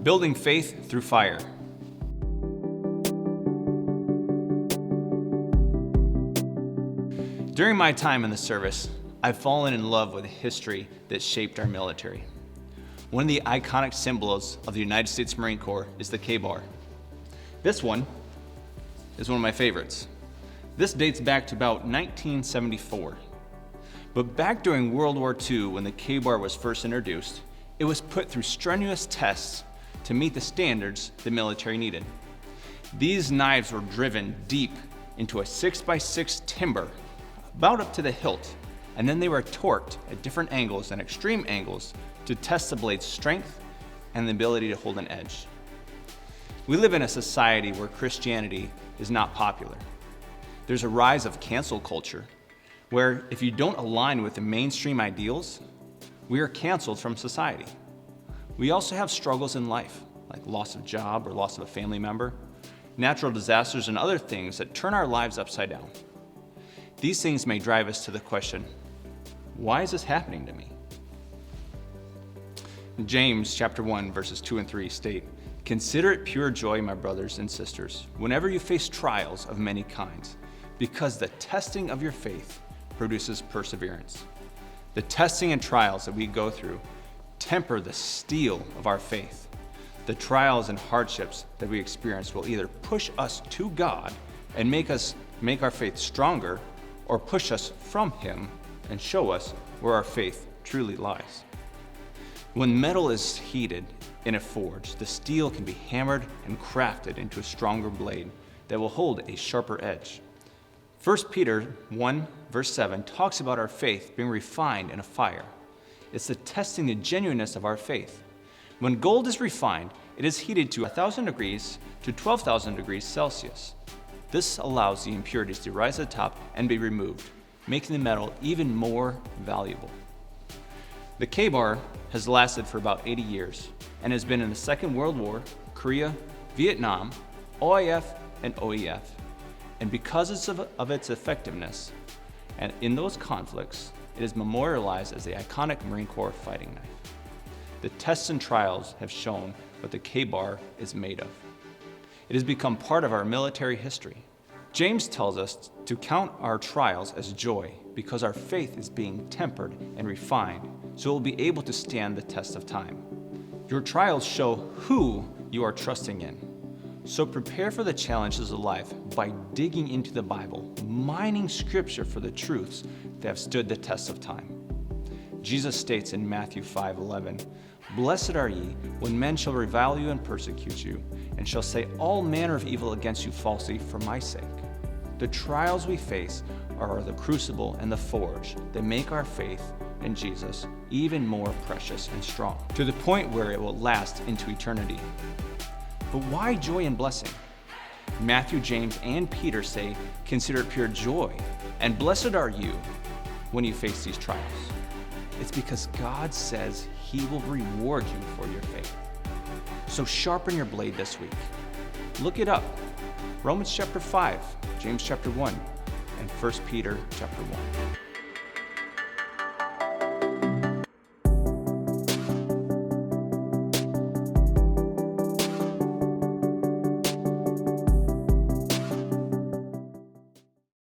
Building faith through fire. During my time in the service, I've fallen in love with the history that shaped our military. One of the iconic symbols of the United States Marine Corps is the K-bar. This one is one of my favorites. This dates back to about 1974. But back during World War II, when the K-bar was first introduced, it was put through strenuous tests to meet the standards the military needed. These knives were driven deep into a 6x6 timber, about up to the hilt, and then they were torqued at different angles and extreme angles to test the blade's strength and the ability to hold an edge. We live in a society where Christianity is not popular. There's a rise of cancel culture, where if you don't align with the mainstream ideals, we are canceled from society. We also have struggles in life, like loss of job or loss of a family member, natural disasters, and other things that turn our lives upside down. These things may drive us to the question, why is this happening to me? James chapter 1, verses 2 and 3 state, "Consider it pure joy, my brothers and sisters, whenever you face trials of many kinds, because the testing of your faith produces perseverance." The testing and trials that we go through temper the steel of our faith. The trials and hardships that we experience will either push us to God and make our faith stronger, or push us from Him and show us where our faith truly lies. When metal is heated in a forge, the steel can be hammered and crafted into a stronger blade that will hold a sharper edge. 1 Peter 1, verse 7 talks about our faith being refined in a fire. It's the testing the genuineness of our faith. When gold is refined, it is heated to 1,000 degrees to 12,000 degrees Celsius. This allows the impurities to rise to the top and be removed, making the metal even more valuable. The K-bar has lasted for about 80 years and has been in the Second World War, Korea, Vietnam, OIF, and OEF. And because of its effectiveness and in those conflicts, it is memorialized as the iconic Marine Corps fighting knife. The tests and trials have shown what the K-bar is made of. It has become part of our military history. James tells us to count our trials as joy because our faith is being tempered and refined so it will be able to stand the test of time. Your trials show who you are trusting in. So prepare for the challenges of life by digging into the Bible, mining Scripture for the truths that have stood the test of time. Jesus states in Matthew 5:11, "Blessed are ye when men shall revile you and persecute you, and shall say all manner of evil against you falsely for my sake." The trials we face are the crucible and the forge that make our faith in Jesus even more precious and strong, to the point where it will last into eternity. But why joy and blessing? Matthew, James, and Peter say, "Consider it pure joy, and blessed are you when you face these trials." It's because God says He will reward you for your faith. So sharpen your blade this week. Look it up. Romans chapter 5, James chapter 1, and 1 Peter chapter 1.